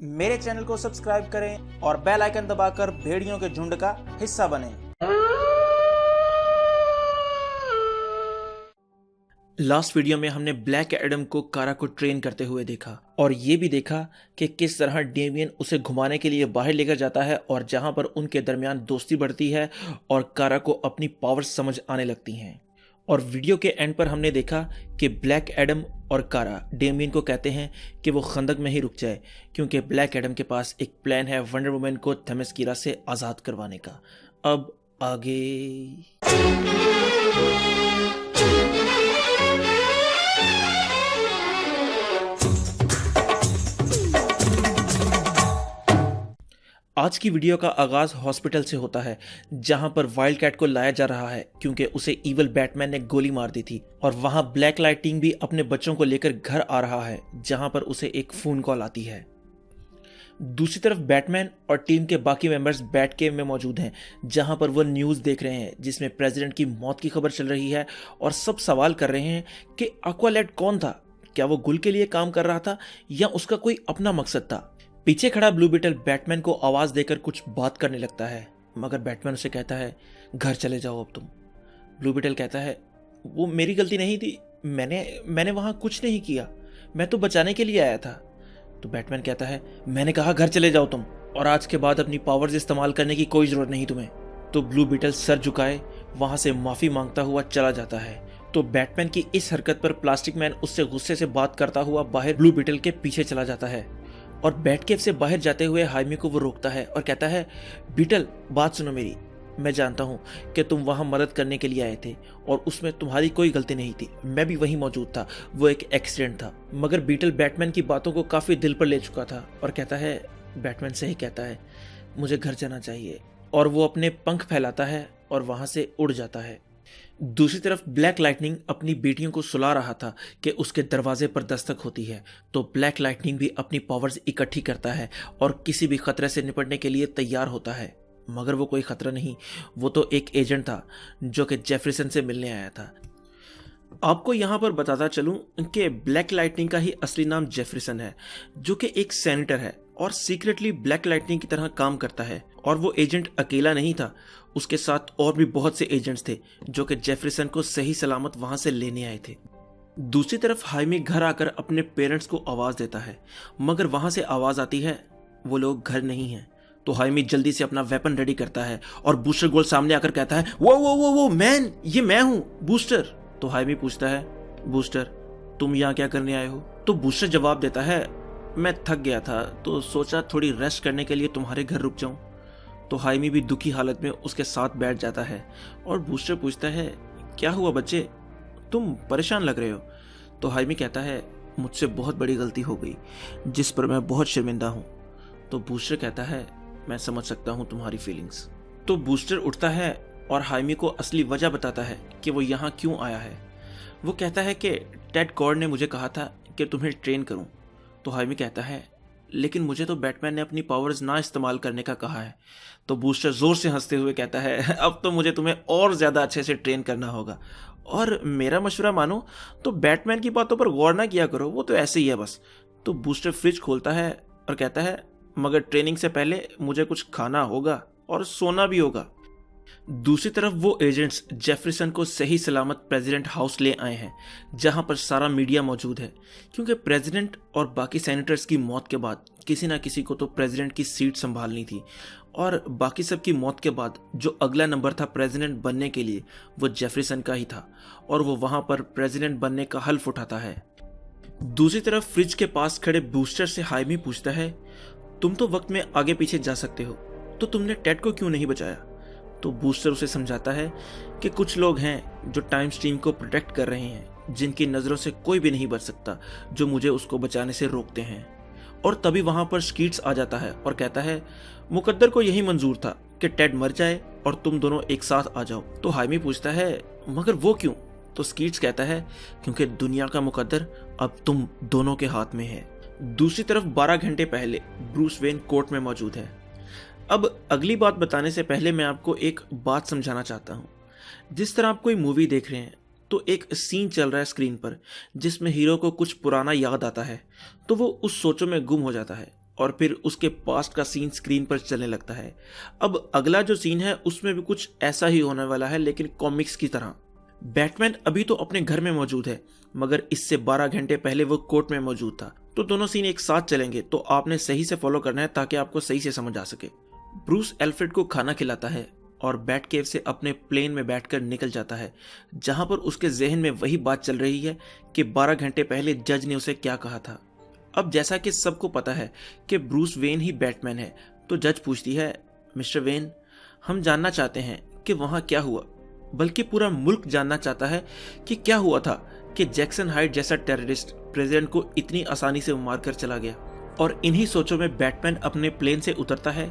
मेरे चैनल को सब्सक्राइब करें और बेल आइकन दबाकर भेड़ियों के झुंड का हिस्सा बनें। लास्ट वीडियो में हमने ब्लैक एडम को कारा को ट्रेन करते हुए देखा और ये भी देखा कि किस तरह डेमियन उसे घुमाने के लिए बाहर लेकर जाता है और जहां पर उनके दरमियान दोस्ती बढ़ती है और कारा को अपनी पावर्स समझ आने लगती हैं। और वीडियो के एंड पर हमने देखा कि ब्लैक एडम और कारा डेमियन को कहते हैं कि वो खंदक में ही रुक जाए क्योंकि ब्लैक एडम के पास एक प्लान है वंडर वुमन को थेमेस्कीरा से आज़ाद करवाने का। अब आगे आज की वीडियो का आगाज हॉस्पिटल से होता है जहां पर वाइल्ड कैट को लाया जा रहा है क्योंकि उसे इवल बैटमैन ने गोली मार दी थी। और वहां ब्लैक लाइटनिंग भी अपने बच्चों को लेकर घर आ रहा है जहां पर उसे एक फोन कॉल आती है। दूसरी तरफ बैटमैन और टीम के बाकी मेंबर्स बैट केव में मौजूद हैं जहां पर वो न्यूज़ देख रहे हैं जिसमें प्रेसिडेंट की मौत की खबर चल रही है और सब सवाल कर रहे हैं कि एक्वालैड कौन था, क्या वो गुल के लिए काम कर रहा था या उसका कोई अपना मकसद था। पीछे खड़ा ब्लू बीटल बैटमैन को आवाज देकर कुछ बात करने लगता है मगर बैटमैन उसे कहता है घर चले जाओ अब तुम। ब्लू बीटल कहता है वो मेरी गलती नहीं थी, मैंने वहां कुछ नहीं किया, मैं तो बचाने के लिए आया था। तो बैटमैन कहता है मैंने कहा घर चले जाओ तुम और आज के बाद अपनी पावर्स इस्तेमाल करने की कोई जरूरत नहीं तुम्हें। तो ब्लू बीटल सर झुकाए वहां से माफी मांगता हुआ चला जाता है। तो बैटमैन की इस हरकत पर प्लास्टिक मैन उससे गुस्से से बात करता हुआ बाहर ब्लू बीटल के पीछे चला जाता है और बैटकेव से बाहर जाते हुए हाइमी को वो रोकता है और कहता है बीटल बात सुनो मेरी, मैं जानता हूँ कि तुम वहाँ मदद करने के लिए आए थे और उसमें तुम्हारी कोई गलती नहीं थी, मैं भी वहीं मौजूद था, वो एक एक्सीडेंट था। मगर बीटल बैटमैन की बातों को काफ़ी दिल पर ले चुका था और कहता है बैटमैन सही कहता है, मुझे घर जाना चाहिए। और वो अपने पंख फैलाता है और वहाँ से उड़ जाता है। दूसरी तरफ ब्लैक लाइटनिंग अपनी बेटियों को सुला रहा था कि उसके दरवाजे पर दस्तक होती है। तो ब्लैक लाइटनिंग भी अपनी पावर्स इकट्ठी करता है और किसी भी खतरे से निपटने के लिए तैयार होता है। मगर वो कोई खतरा नहीं, वो तो एक एजेंट था जो कि जेफरसन से मिलने आया था। आपको यहाँ पर बताता चलूं कि ब्लैक लाइटनिंग का ही असली नाम जेफरसन है जो कि एक सेनेटर है और सीक्रेटली ब्लैक लाइटनिंग की तरह काम करता है। और वो एजेंट अकेला नहीं था, उसके साथ और भी बहुत से एजेंट्स थे जो कि जेफरसन को सही सलामत वहां से लेने आए थे। दूसरी तरफ हाइमी घर आकर अपने पेरेंट्स को आवाज देता है मगर वहां से आवाज आती है वो लोग घर नहीं हैं। तो हाइमी जल्दी से अपना वेपन रेडी करता है और बूस्टर गोल्ड सामने आकर कहता है वो मैन, ये मैं हूं बूस्टर। तो हाइमी पूछता है बूस्टर तुम यहाँ क्या करने आए हो। तो बूस्टर जवाब देता है मैं थक गया था तो सोचा थोड़ी रेस्ट करने के लिए तुम्हारे घर रुक जाऊं। तो हाइमी भी दुखी हालत में उसके साथ बैठ जाता है और बूस्टर पूछता है क्या हुआ बच्चे, तुम परेशान लग रहे हो। तो हाइमी कहता है मुझसे बहुत बड़ी गलती हो गई जिस पर मैं बहुत शर्मिंदा हूँ। तो बूस्टर कहता है मैं समझ सकता हूँ तुम्हारी फीलिंग्स। तो बूस्टर उठता है और हाइमी को असली वजह बताता है कि वो यहाँ क्यों आया है। वो कहता है कि टेड कॉर्ड ने मुझे कहा था कि तुम्हें ट्रेन करूँ। तो हाइमी कहता है लेकिन मुझे तो बैटमैन ने अपनी पावर्स ना इस्तेमाल करने का कहा है। तो बूस्टर जोर से हंसते हुए कहता है अब तो मुझे तुम्हें और ज़्यादा अच्छे से ट्रेन करना होगा और मेरा मशवरा मानो तो बैटमैन की बातों पर गौर ना किया करो, वो तो ऐसे ही है बस। तो बूस्टर फ्रिज खोलता है और कहता है मगर ट्रेनिंग से पहले मुझे कुछ खाना होगा और सोना भी होगा। दूसरी तरफ वो एजेंट्स जेफरसन को सही सलामत प्रेसिडेंट हाउस ले आए हैं जहां पर सारा मीडिया मौजूद है क्योंकि प्रेसिडेंट और बाकी सेनेटर्स की मौत के बाद किसी ना किसी को तो प्रेसिडेंट की सीट संभालनी थी और बाकी सब की मौत के बाद जो अगला नंबर था प्रेसिडेंट बनने के लिए वो जेफरसन का ही था और वो वहां पर प्रेसिडेंट बनने का हल्फ उठाता है। दूसरी तरफ फ्रिज के पास खड़े बूस्टर से हाइमी पूछता है तुम तो वक्त में आगे पीछे जा सकते हो तो तुमने टेड को क्यों नहीं बचाया। तो बूस्टर उसे समझाता है कि कुछ लोग हैं जो टाइम स्ट्रीम को प्रोटेक्ट कर रहे हैं जिनकी नज़रों से कोई भी नहीं बच सकता, जो मुझे उसको बचाने से रोकते हैं। और तभी वहां पर स्कीट्स आ जाता है और कहता है मुकद्दर को यही मंजूर था कि टेड मर जाए और तुम दोनों एक साथ आ जाओ। तो हाइमी पूछता है मगर वो क्यों। तो स्कीट्स कहता है क्योंकि दुनिया का मुकद्दर अब तुम दोनों के हाथ में है। दूसरी तरफ 12 घंटे पहले ब्रूस वेन कोर्ट में मौजूद है। अब अगली बात बताने से पहले मैं आपको एक बात समझाना चाहता हूँ। जिस तरह आप कोई मूवी देख रहे हैं तो एक सीन चल रहा है स्क्रीन पर जिसमें हीरो को कुछ पुराना याद आता है तो वो उस सोचों में गुम हो जाता है और फिर उसके पास्ट का सीन स्क्रीन पर चलने लगता है। अब अगला जो सीन है उसमें भी कुछ ऐसा ही होने वाला है, लेकिन कॉमिक्स की तरह। बैटमैन अभी तो अपने घर में मौजूद है, मगर इससे 12 घंटे पहले वो कोर्ट में मौजूद था। तो दोनों सीन एक साथ चलेंगे, तो आपने सही से फॉलो करना है ताकि आपको सही से समझ आ सके। ब्रूस एल्फ्रेड को खाना खिलाता है और बैट केव से अपने प्लेन में बैठकर निकल जाता है, जहां पर उसके जहन में वही बात चल रही है कि 12 घंटे पहले जज ने उसे क्या कहा था। अब जैसा कि सबको पता है कि ब्रूस वेन ही बैटमैन है, तो जज पूछती है, मिस्टर वेन, हम जानना चाहते हैं कि वहां क्या हुआ, बल्कि पूरा मुल्क जानना चाहता है कि क्या हुआ था कि जैक्सन हाइट जैसा टेररिस्ट प्रेसिडेंट को इतनी आसानी से मारकर चला गया। और इन्हीं सोचों में बैटमैन अपने प्लेन से उतरता है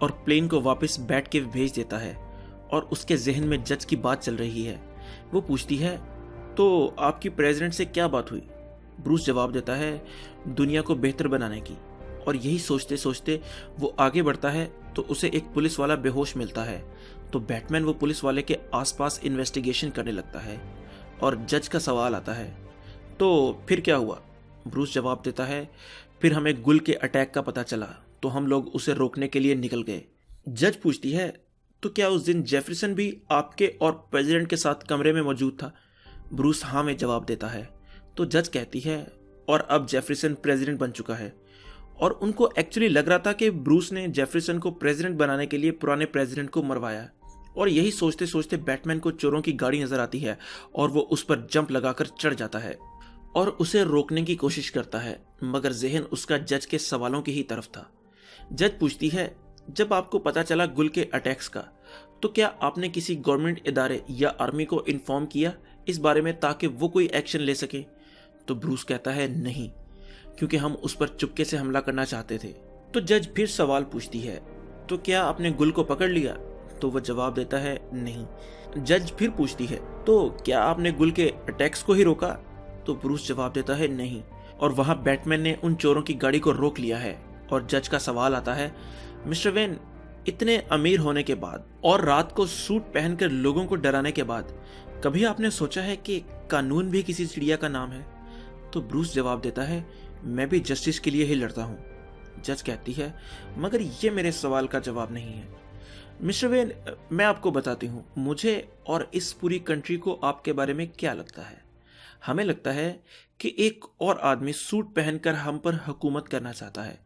और प्लेन को वापस बैट केव भेज देता है, और उसके जहन में जज की बात चल रही है। वो पूछती है, तो आपकी प्रेसिडेंट से क्या बात हुई? ब्रूस जवाब देता है, दुनिया को बेहतर बनाने की। और यही सोचते सोचते वो आगे बढ़ता है तो उसे एक पुलिस वाला बेहोश मिलता है। तो बैटमैन वो पुलिस वाले के आसपास इन्वेस्टिगेशन करने लगता है और जज का सवाल आता है, तो फिर क्या हुआ? ब्रूस जवाब देता है, फिर हमें गुल के अटैक का पता चला, तो हम लोग उसे रोकने के लिए निकल गए। जज पूछती है, तो क्या उस दिन जेफरसन भी आपके और प्रेसिडेंट के साथ कमरे में मौजूद था? ब्रूस हाँ में जवाब देता है। तो जज कहती है, और अब जेफरसन प्रेसिडेंट बन चुका है। और उनको एक्चुअली लग रहा था कि ब्रूस ने जेफरसन को प्रेसिडेंट बनाने के लिए पुराने प्रेसिडेंट को मरवाया। और यही सोचते सोचते बैटमैन को चोरों की गाड़ी नजर आती है और वो उस पर जंप लगाकर चढ़ जाता है और उसे रोकने की कोशिश करता है, मगर जहन उसका जज के सवालों की ही तरफ था। जज पूछती है, जब आपको पता चला गुल के अटैक्स का, तो क्या आपने किसी गवर्नमेंट इदारे या आर्मी को इन्फॉर्म किया इस बारे में ताकि वो कोई एक्शन ले सके? तो ब्रूस कहता है, नहीं, क्योंकि हम उस पर चुपके से हमला करना चाहते थे। तो जज फिर सवाल पूछती है, तो क्या आपने गुल को पकड़ लिया? तो वह जवाब देता है, नहीं। जज फिर पूछती है, तो क्या आपने गुल के अटैक्स को ही रोका? तो ब्रूस जवाब देता है, नहीं। और वहां बैटमैन ने उन चोरों की गाड़ी को रोक लिया है। और जज का सवाल आता है, मिस्टर वेन, इतने अमीर होने के बाद और रात को सूट पहनकर लोगों को डराने के बाद कभी आपने सोचा है कि कानून भी किसी चिड़िया का नाम है? तो ब्रूस जवाब देता है, मैं भी जस्टिस के लिए ही लड़ता हूँ। जज कहती है, मगर ये मेरे सवाल का जवाब नहीं है। मिस्टर वेन, मैं आपको बताती हूँ, मुझे और इस पूरी कंट्री को आपके बारे में क्या लगता है। हमें लगता है कि एक और आदमी सूट पहनकर हम पर हुकूमत करना चाहता है,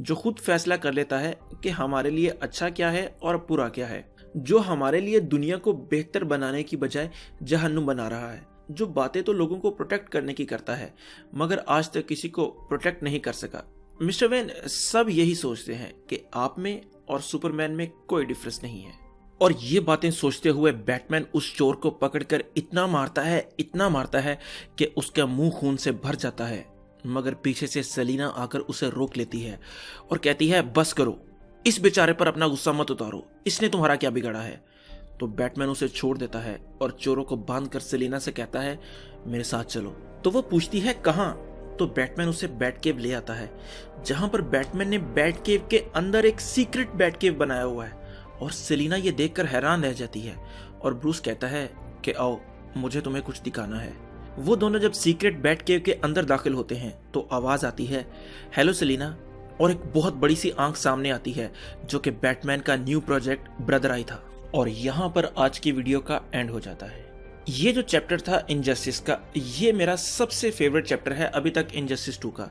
जो खुद फैसला कर लेता है कि हमारे लिए अच्छा क्या है और बुरा क्या है, जो हमारे लिए दुनिया को बेहतर बनाने की बजाय जहन्नुम बना रहा है, जो बातें तो लोगों को प्रोटेक्ट करने की करता है मगर आज तक किसी को प्रोटेक्ट नहीं कर सका। मिस्टर वेन, सब यही सोचते हैं कि आप में और सुपरमैन में कोई डिफरेंस नहीं है। और ये बातें सोचते हुए बैटमैन उस चोर को पकड़कर इतना मारता है कि उसका मुंह खून से भर जाता है, मगर पीछे से सेलिना आकर उसे रोक लेती है और कहती है, बस करो, इस बेचारे पर अपना गुस्सा मत उतारो, इसने तुम्हारा क्या बिगाड़ा है। तो बैटमैन उसे छोड़ देता है और चोरों को बांधकर सेलिना से कहता है, मेरे साथ चलो। तो वो पूछती है, कहाँ? तो बैटमैन उसे बैट केव ले आता है, जहां पर बैटमैन ने बैट केव के अंदर एक सीक्रेट बैट केव बनाया हुआ है। और सेलिना ये देखकर हैरान रह जाती है और ब्रूस कहता है कि आओ, मुझे तुम्हें कुछ दिखाना है। वो दोनों जब सीक्रेट बैट केव के अंदर दाखिल होते हैं तो आवाज आती है, हेलो सेलिना, और एक बहुत बड़ी सी आंख सामने आती है जो कि बैटमैन का न्यू प्रोजेक्ट ब्रदर आई था। और यहाँ पर आज की वीडियो का एंड हो जाता है। ये जो चैप्टर था इनजस्टिस का, ये मेरा सबसे फेवरेट चैप्टर है अभी तक इनजस्टिस 2 का।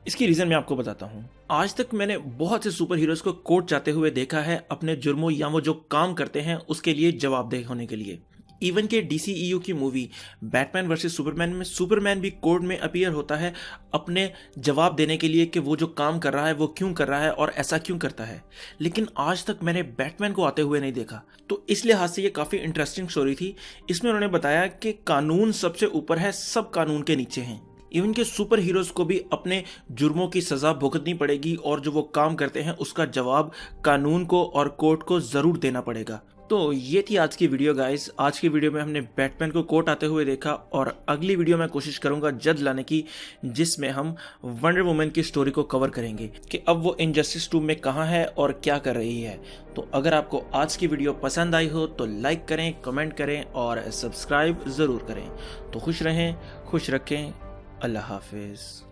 इसकी रीजन मैं आपको बताता हूँ। आज तक मैंने बहुत से सुपर हीरोज को कोर्ट जाते हुए देखा है अपने जुर्मों या वो जो काम करते हैं उसके लिए जवाबदेह होने के लिए। इवन के DCEU की मूवी बैटमैन वर्सेस सुपरमैन में सुपरमैन भी कोर्ट में अपीयर होता है अपने जवाब देने के लिए कि वो जो काम कर रहा है वो क्यों कर रहा है और ऐसा क्यों करता है। लेकिन आज तक मैंने बैटमैन को आते हुए नहीं देखा, तो इस लिहाज से ये काफ़ी इंटरेस्टिंग स्टोरी थी। इसमें उन्होंने बताया कि कानून सबसे ऊपर है, सब कानून के नीचे हैं। इवन के सुपर हीरोज को भी अपने जुर्मों की सजा भुगतनी पड़ेगी और जो वो काम करते हैं उसका जवाब कानून को और कोर्ट को जरूर देना पड़ेगा। तो ये थी आज की वीडियो गाइस। आज की वीडियो में हमने बैटमैन को कोर्ट आते हुए देखा और अगली वीडियो में कोशिश करूंगा जज लाने की, जिसमें हम वंडर वुमन की स्टोरी को कवर करेंगे कि अब वो इनजस्टिस 2 में कहाँ है और क्या कर रही है। तो अगर आपको आज की वीडियो पसंद आई हो तो लाइक करें, कमेंट करें और सब्सक्राइब ज़रूर करें। तो खुश रहें, खुश रखें। अल्लाह हाफिज़।